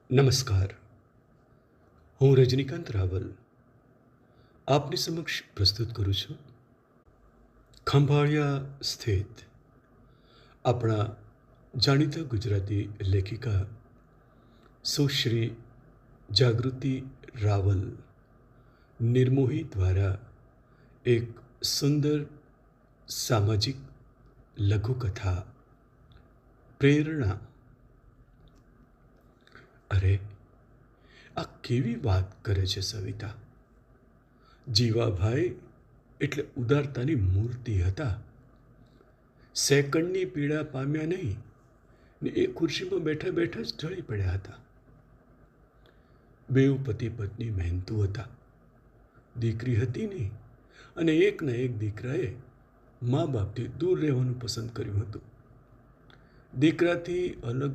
નમસ્કાર. હું રજનીકાંત રાવલ આપની સમક્ષ પ્રસ્તુત કરું છું ખંભાળિયા સ્થિત આપણા જાણીતા ગુજરાતી લેખિકા સુશ્રી જાગૃતિ રાવલ નિર્મોહી દ્વારા એક સુંદર સામાજિક લઘુકથા પ્રેરણા. અરે, આ કેવી વાત કરે છે સવિતા! જીવાભાઈ એટલે ઉદારતાની મૂર્તિ હતા. સેકન્ડની પીડા પામ્યા નહીં ને એ ખુરશીમાં બેઠા બેઠા જ ઢળી પડ્યા હતા. બેઉ પતિ પત્ની મહેનતુ હતા. દીકરી હતી નહીં અને એકના એક દીકરાએ મા બાપથી દૂર રહેવાનું પસંદ કર્યું હતું. દીકરાથી અલગ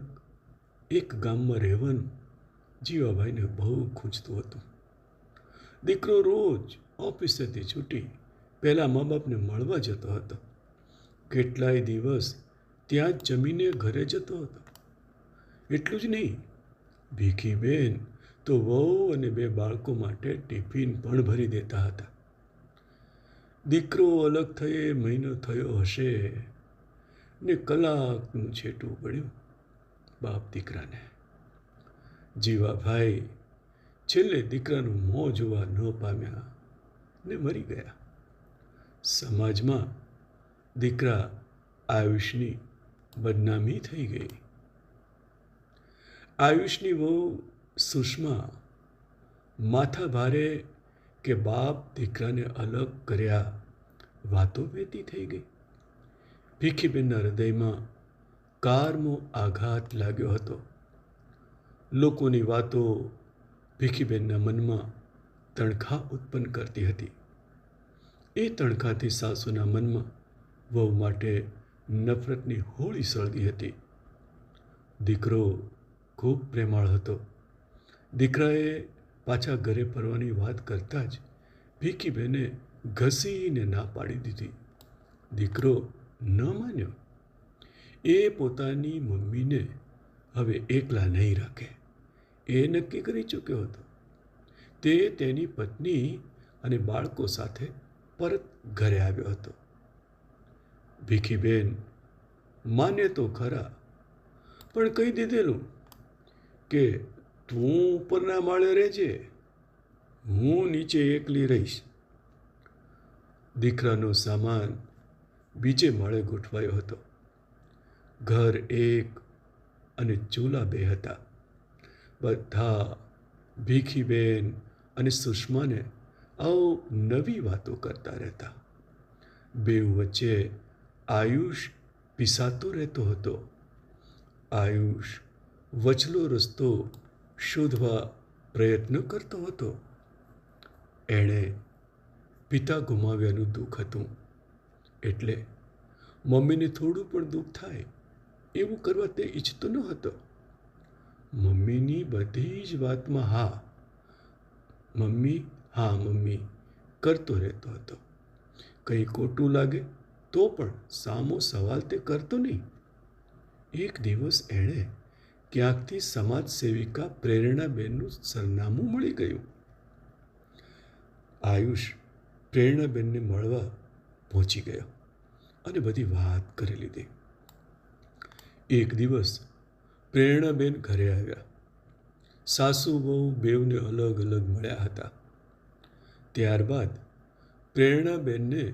એક ગામમાં રહેવાનું જીવાભાઈને બહુ ખૂંચતું હતું. દીકરો રોજ ઓફિસેથી છૂટી પહેલાં મા બાપને મળવા જતો હતો. કેટલાય દિવસ ત્યાં જ જમીને ઘરે જતો હતો. એટલું જ નહીં, ભીખીબેન તો વહુ અને બે બાળકો માટે ટિફિન પણ ભરી દેતા હતા. દીકરો અલગ થયે મહિનો થયો હશે ને કલાકનું છેટું પડ્યું બાપ દીકરાને. જીવાભાઈ છેલ્લે દીકરાનું મોં જોવા ન પામ્યા ને મરી ગયા. સમાજમાં દીકરા આયુષની બદનામી થઈ ગઈ. આયુષની વહુ સુષ્મા માથા ભારે કે બાપ દીકરાને અલગ કર્યા વાતો વહેતી થઈ ગઈ. ભીખીબેનના હૃદયમાં કારમો આઘાત લાગ્યો હતો. લોકોની વાતો ભીખીબેનના મનમાં તણખા ઉત્પન્ન કરતી હતી. એ તણખાથી સાસુના મનમાં વહુ માટે નફરતની હોળી સળગી હતી. દીકરો ખૂબ પ્રેમાળ હતો. દીકરાએ પાછા ઘરે ફરવાની વાત કરતાં જ ભીખીબેને ઘસીને ના પાડી દીધી. દીકરો ન માન્યો. એ પોતાની મમ્મીને હવે એકલા નહીં રાખે એ નક્કી કરી ચૂક્યો હતો. તે તેની પત્ની અને બાળકો સાથે પરત ઘરે આવ્યો હતો. ભીખીબેન માને તો ખરા, પણ કહી દીધેલું કે તું ઉપરના માળે રહેજે, હું નીચે એકલી રહીશ. દીકરાનો સામાન બીજે માળે ગોઠવાયો હતો. ઘર એક અને ચૂલા બે હતા. બધા ભીખીબેન અને સુષ્માને નવી વાતો કરતા રહેતા. બેઉ વચ્ચે આયુષ પીસાતો રહેતો હતો. આયુષ વચલો રસ્તો શોધવા પ્રયત્ન કરતો હતો. એણે પિતા ગુમાવ્યાનું દુઃખ હતું એટલે મમ્મીને થોડું પણ દુઃખ થાય એવું કરવા તે ઈચ્છતો ન હતો. મમ્મીની બધી જ વાતમાં મમ્મી કરતો રહેતો હતો. કંઈ ખોટું લાગે તો પણ સામો સવાલ તે કરતો નહીં. એક દિવસ એણે ક્યાંકથી સમાજ સેવિકા પ્રેરણાબેનનું સરનામું મળી ગયું. આયુષ પ્રેરણાબેનને મળવા પહોંચી ગયો અને બધી વાત કરી લીધી. એક દિવસ પ્રેરણાબેન ઘરે આવ્યા. સાસુ વહુ બેવને અલગ અલગ મળ્યા હતા. ત્યારબાદ પ્રેરણાબેનને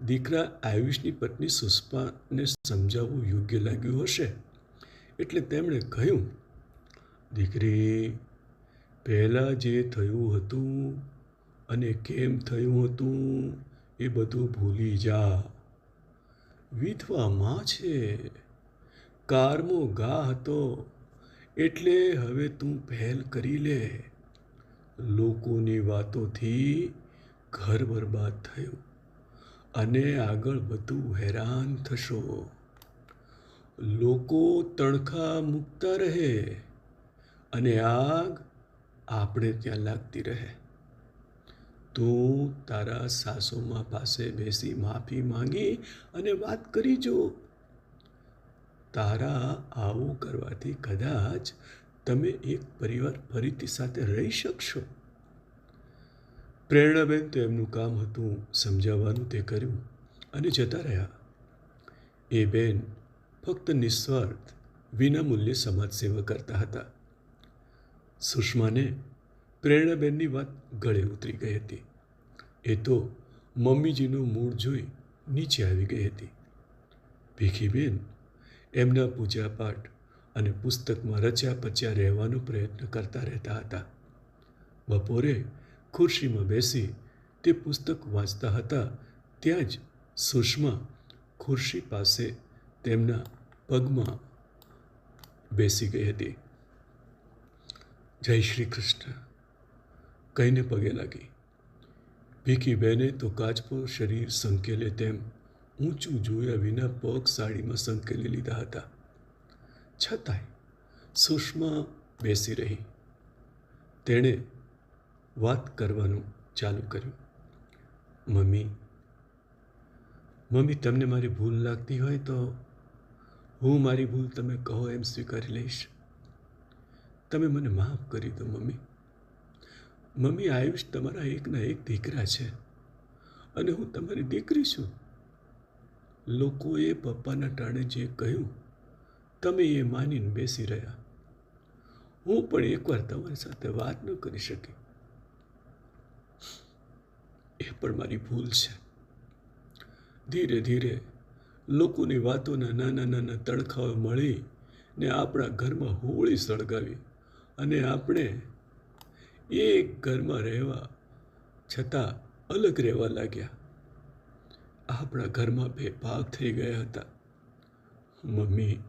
દીકરા આયુષની પત્ની સુષ્માને સમજાવવું યોગ્ય લાગ્યું હશે એટલે તેમણે કહ્યું, દીકરી, પહેલાં જે થયું હતું અને કેમ થયું હતું એ બધું ભૂલી જા. વિધવામાં છે, કારમો ઘા હતો એટલે હવે તું પહેલ કરી લે. લોકોની વાતોથી ઘર બરબાદ થયું અને આગળ બધું હેરાન થશો. લોકો તણખા મૂકતા રહે અને આગ આપણે ત્યાં લાગતી રહે. તું તારા સાસુમા પાસે બેસી માફી માંગી અને વાત કરી જો. તારા આવું કરવાથી કદાચ તમે એક પરિવાર ફરીથી સાથે રહી શકશો. પ્રેરણાબેન તો એમનું કામ હતું સમજાવવાનું તે કર્યું અને જતા રહ્યા. એ બેન ફક્ત નિસ્વાર્થ વિનામૂલ્યે સમાજ સેવા કરતા હતા. સુષ્માને પ્રેરણાબેનની વાત ગળે ઉતરી ગઈ હતી. એ તો મમ્મીજીનું મૂળ જોઈ નીચે આવી ગઈ હતી. ભીખીબેન એમના પૂજાપાઠ અને પુસ્તકમાં રચ્યા પચ્યા રહેવાનો પ્રયત્ન કરતા રહેતા હતા. બપોરે ખુરશીમાં બેસી તે પુસ્તક વાંચતા હતા ત્યાં જ સુષ્મા ખુરશી પાસે તેમના પગમાં બેસી ગઈ હતી. જય શ્રી કૃષ્ણ કહીને પગે લાગી. ભીખીબેને તો કાચપો શરીર સંકેલે તેમ ઊંચું જોયા વિના પગ સાડીમાં સંકેલી લીધા હતા. છતાંય સુષ્મા બેસી રહી. તેણે વાત કરવાનું ચાલુ કર્યું. મમ્મી, તમને મારી ભૂલ લાગતી હોય તો હું મારી ભૂલ તમે કહો એમ સ્વીકારી લઈશ. તમે મને માફ કરી દો મમ્મી. આયુષ તમારા એકના એક દીકરા છે અને હું તમારી દીકરી છું. લોકોએ પપ્પાના ટાણે જે કહ્યું તમે એ માનીને બેસી રહ્યા. હું પણ એકવાર તમારી સાથે વાત ન કરી શકી. એ પણ મારી ભૂલ છે. ધીરે ધીરે લોકોની વાતોના નાના નાના તણખાઓ મળી ને આપણા ઘરમાં હોળી સળગાવી અને આપણે એક ઘરમાં રહેવા છતાં અલગ રહેવા લાગ્યા. આપણા ઘરમાં બે ભાગ થઈ ગયા હતા. મમ્મી,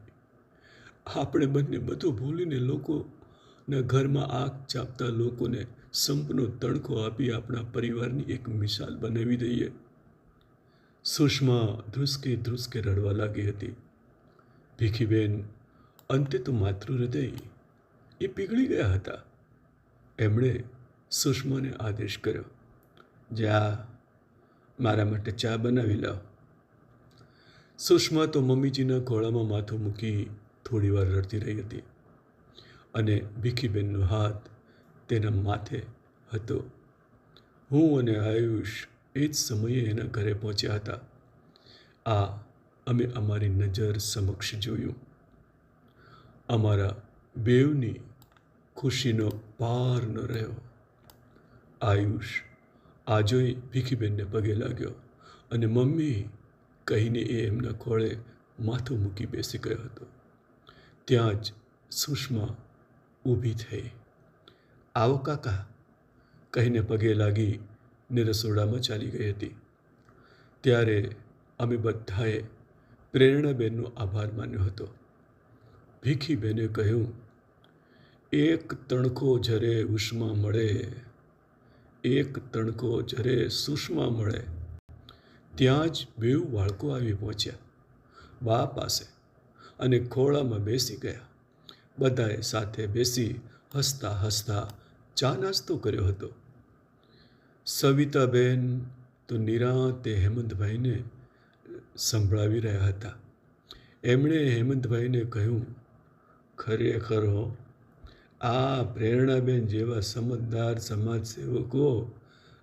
આપણે બંને બધું ભૂલીને લોકોના ઘરમાં આગ ચાપતા લોકોને સંપનો તણખો આપી આપણા પરિવારની એક મિસાલ બનાવી દઈએ. સુષ્મા ધ્રુસકે રડવા લાગી હતી. ભીખીબેન અંતે તો માતૃ હૃદય એ પીગળી ગયા હતા. એમણે સુષ્માને આદેશ કર્યો, જા મારા માટે ચા બનાવી લાવ. સુષ્મા તો મમ્મીજીના ખોળામાં માથું મૂકી થોડી વાર રડતી રહી હતી અને ભીખીબેનનો હાથ તેના માથે હતો. હું અને આયુષ એ જ સમયે એના ઘરે પહોંચ્યા હતા. આ અમે અમારી નજર સમક્ષ જોયું. અમારા બેવની ખુશીનો પાર ન રહ્યો. આયુષ આજોય ભીખીબેનને પગે લાગ્યો અને મમ્મી કહીને એ એમના ખોળે માથું મૂકી બેસી ગયો હતો. ત્યાં જ સુષ્મા ઊભી થઈ. આવો કાકા કહીને પગે લાગી ને રસોડામાં ચાલી ગઈ હતી. ત્યારે અમે બધાએ પ્રેરણાબેનનો આભાર માન્યો હતો. ભીખીબેને કહ્યું, એક તણખો ઝરે ઉષ્મા મળે, એક તણખો ઝરે સુષ્મા મળે. ત્યાં જ બેઉ બાળકો આવી પહોંચ્યા બા પાસે અને ખોળામાં બેસી ગયા. બધાએ સાથે બેસી હસતા હસતા ચા નાસ્તો કર્યો હતો. સવિતાબેન તો નિરાંતે હેમંતભાઈને સંભળાવી રહ્યા હતા. એમણે હેમંતભાઈને કહ્યું, ખરેખર હો, આ પ્રેરણાબેન જેવા સમજદાર સમાજસેવકો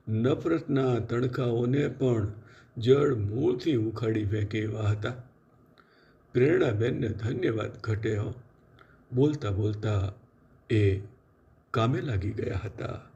નફરતના તણખાઓને પણ જડ મૂળથી ઉખાડી ફેંકે એવા હતા. પ્રેરણાબેનને ધન્યવાદ ઘટે હો. બોલતા બોલતા એ કામે લાગી ગયા હતા.